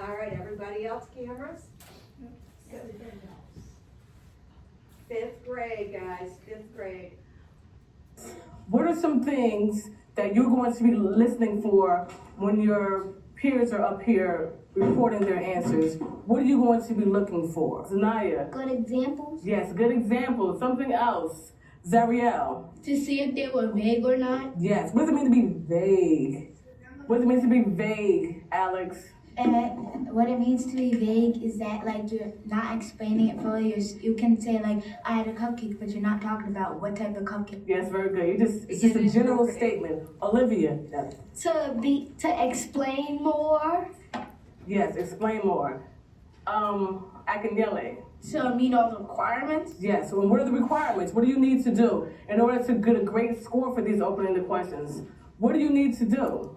All right, everybody else, cameras? Fifth grade, guys, fifth grade. What are some things that you're going to be listening for when your peers are up here reporting their answers? What are you going to be looking for? Zanaya? Good examples. Yes, good examples. Something else. Zariel? To see if they were vague or not. Yes. What does it mean to be vague? What does it mean to be vague, Alex? What it means to be vague is that like you're not explaining it fully. You can say like I had a cupcake, but you're not talking about what type of cupcake. Yes, very good. It's just a general statement. Olivia? To explain more. Yes, explain more. Akanyele? To meet all the requirements. Yes, so what are the requirements? What do you need to do in order to get a great score for these open-ended questions? What do you need to do?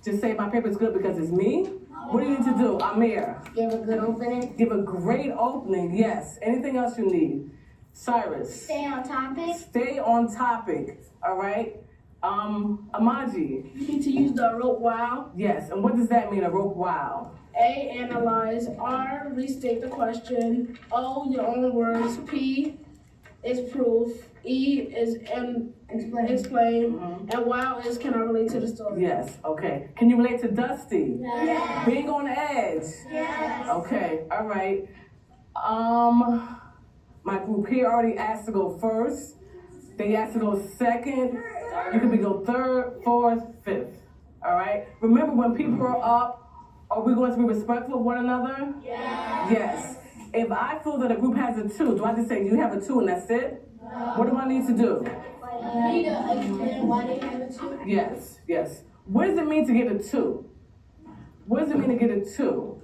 Just say my paper's good because it's me? What do you need to do? Amir? Give a good opening. Give a great opening, yes. Anything else you need? Cyrus? Stay on topic. Stay on topic, all right? Amaji? You need to use the rope wow. Yes, and what does that mean, a rope wow? A, analyze. R, restate the question. O, your own words. P is proof. E is explain. And wow is can I relate to the story? Yes, okay. Can you relate to Dusty? Yes. Being on edge? Yes. Okay, all right. My group here already asked to go first. They asked to go second. You can go third, fourth, fifth. All right? Remember, when people are up, are we going to be respectful of one another? Yes. Yes. If I feel that a group has a 2, do I just say you have a 2 and that's it? No. What do I need to do? You need to explain why they have a 2. Yes, yes. What does it mean to get a 2? What does it mean to get a 2?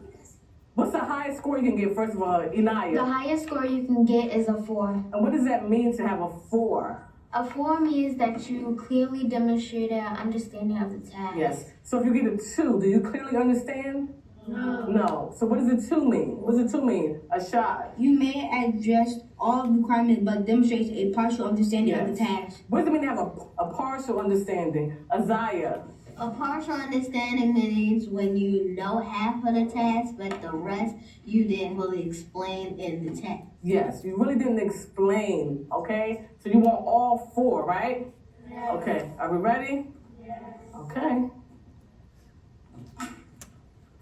What's the highest score you can get, first of all, Inaya? The highest score you can get is a 4. And what does that mean to have a 4? A 4 means that you clearly demonstrated an understanding of the task. Yes. So if you get a 2, do you clearly understand? No. No. So what does a 2 mean? What does a 2 mean? A shot. You may address all requirements but demonstrates a partial understanding of the task. What does it mean to have a partial understanding? Isaiah. A partial understanding means when you know half of the task, but the rest you didn't really explain in the text. Yes, you really didn't explain, okay? So you want all 4, right? Yes. Okay, are we ready? Yes. Okay.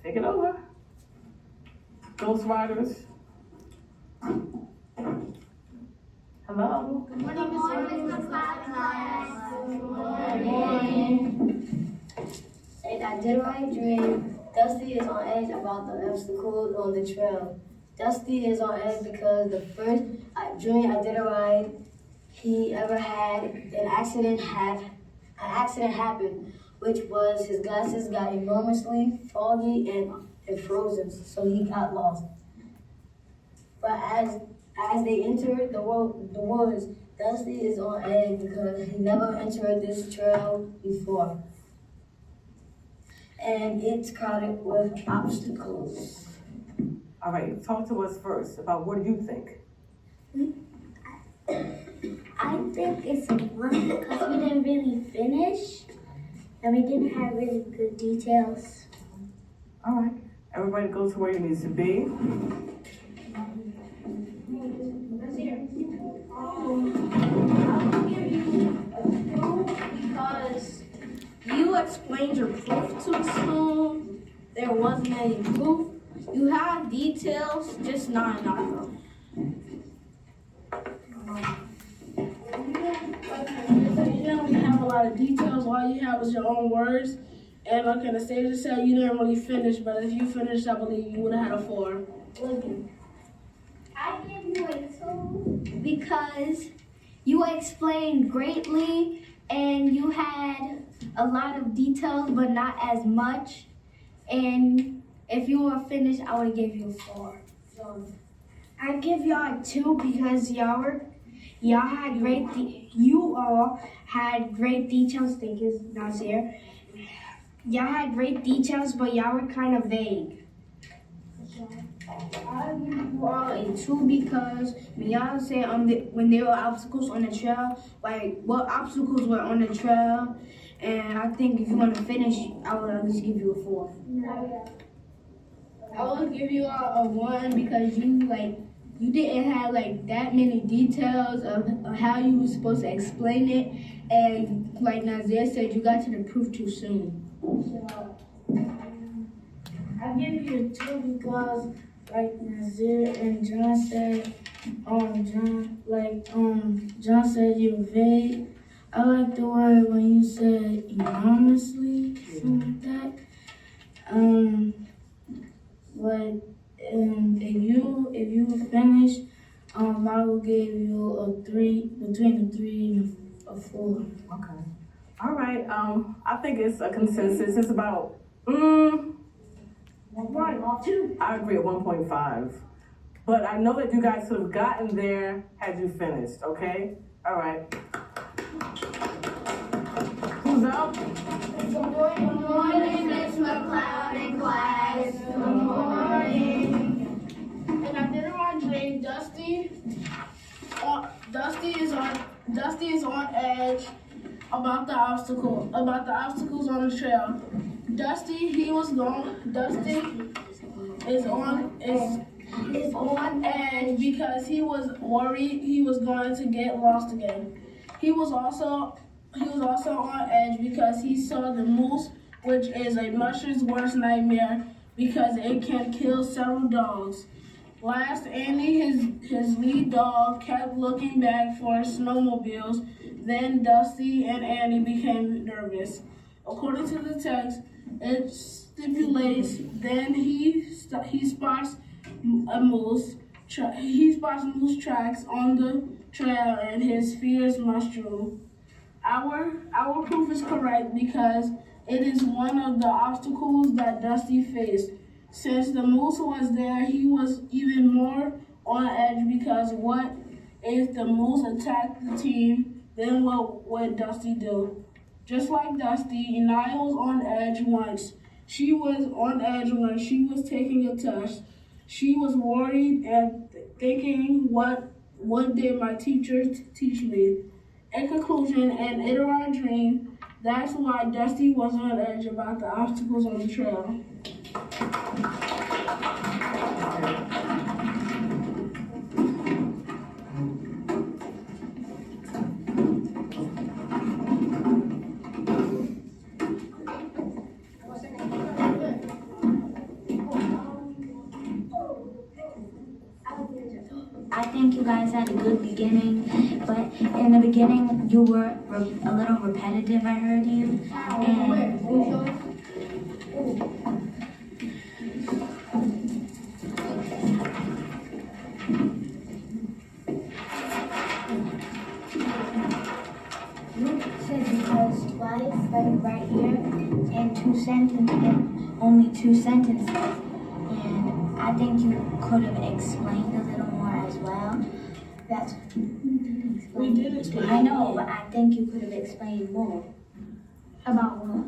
Take it over. Ghost Riders. Hello. Good morning, Miss Class. Good morning. In Iditarod Dream, Dusty is on edge about the obstacles on the trail. Dusty is on edge because the first dream Iditarod he ever had, an accident happened, which was his glasses got enormously foggy and frozen, so he got lost. But as they entered the woods, Dusty is on edge because he never entered this trail before. And it's crowded with obstacles. All right, talk to us first about what do you think? I think it's a 1 because we didn't really finish and we didn't have really good details. All right, everybody go to where you need to be. Because you explained your proof too soon. There wasn't any proof. You had details, just not enough of them. You didn't really have a lot of details. All you had was your own words. And like Anastasia said, you didn't really finish. But if you finished, I believe you would have had a 4. I give you a 2 because you explained greatly and you had a lot of details but not as much. And if you were finished, I would give you a 4. So I give y'all a 2 because you all had great details. Thank you, Nasir. Y'all had great details, but y'all were kind of vague. I give you all a 2 because when y'all said when there were obstacles on the trail, like what obstacles were on the trail, and I think if you want to finish, I would at least give you a 4. I would give you a 1 because you didn't have like that many details of how you were supposed to explain it, and like Nazir said, you got to the proof too soon. I give you a 2 because, like Nazir and John said, John said you're vague. I like the word when you said enormously, something like that. But if you finish, I will give you a 3, between a 3 and a 4. Okay. All right. I think it's a consensus. It's about 1.2. I agree at 1.5. But I know that you guys could have gotten there had you finished, okay? All right. Who's up? Good morning, Miss McLeod and class. Good morning. And I did it on Jane. Dusty is on edge about the obstacles on the trail. Dusty is on edge because he was worried he was going to get lost again. He was also on edge because he saw the moose, which is a musher's worst nightmare because it can kill several dogs. Last, Andy, his lead dog, kept looking back for snowmobiles. Then Dusty and Andy became nervous. According to the text, it stipulates then he spots a moose. He spots moose tracks on the trail, and his fears mushroom. Our proof is correct because it is one of the obstacles that Dusty faced. Since the moose was there, he was even more on edge because what if the moose attacked the team? Then what would Dusty do? Just like Dusty, Inaya was on edge once. She was on edge when she was taking a test. She was worried and thinking, what did my teacher teach me? In conclusion, and in our dream, that's why Dusty was on edge about the obstacles on the trail. I think you guys had a good beginning, but in the beginning you were a little repetitive, I heard you. And you said because twice, like right here, and only 2 sentences. And I think you could have explained a little more as well. That's We did explain. I know, but I think you could have explained more. About what?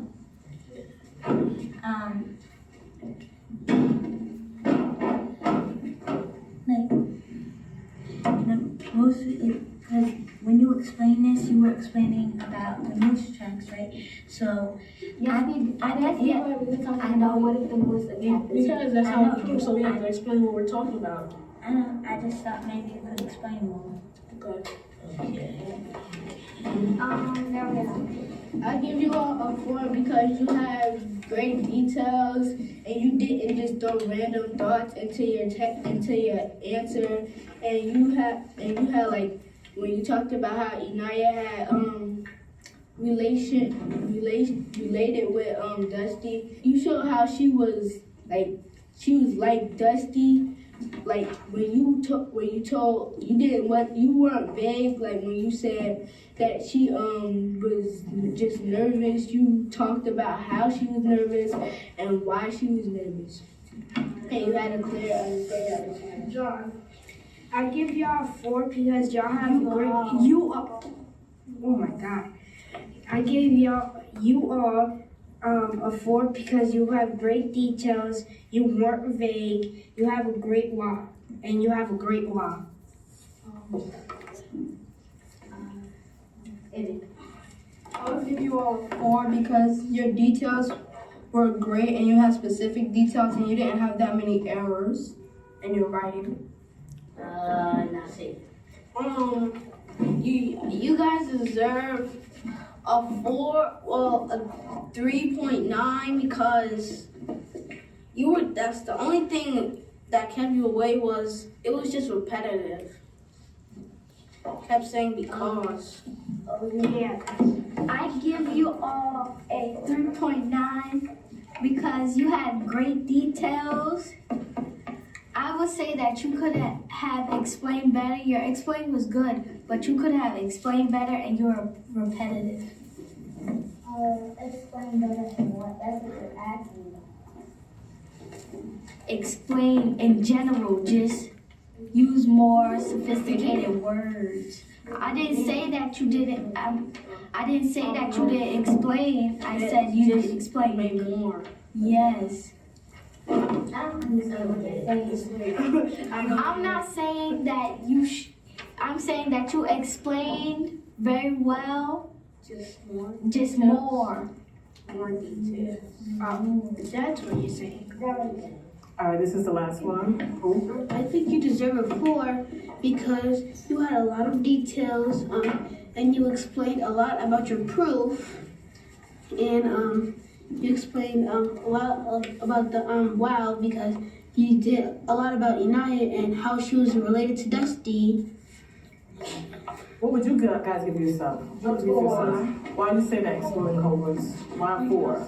Because when you explained this, you were explaining about the moose tracks, right? So, I know what if the moose attacked the Because that's how we do, so we have to explain what we're talking about. I know, I just thought maybe you could explain more. Okay. I give you a 4 because you have great details and you didn't just throw random thoughts into your answer, and you had like when you talked about how Inaya had related with Dusty. You showed how she was like Dusty. Like when you weren't vague. Like when you said that she was just nervous, you talked about how she was nervous and why she was nervous, and you had a clear understanding. John, I give y'all 4 because y'all have oh my god. I gave you all a 4 because you have great details, you weren't vague, you have a great law, and you have a great law. I'll give you all a 4 because your details were great and you had specific details and you didn't have that many errors in your writing. Not safe. You guys deserve a 3.9 because that's the only thing that kept you away was, it was just repetitive. Kept saying because. Yeah. I give you all a 3.9 because you had great details. I would say that you could have explained better. Your explain was good, but you could have explained better and you were repetitive. Explain better than what? That's what you're asking. Explain in general, just use more sophisticated words. I didn't say that you didn't. I didn't say that you didn't explain. I said you didn't explain. Make more. Yes. I don't understand what you're saying. I'm not saying that you. I'm saying that you explained very well. Just more. Just more. More detail. That's what you're saying. All right, this is the last one. Who? I think you deserve a 4 because you had a lot of details, and you explained a lot about your proof, and you explained a lot about the WOW because you did a lot about Inaya and how she was related to Dusty. What would you guys give yourself? What would you give yourself? Why do you say that, excluding Cobras? Why 4?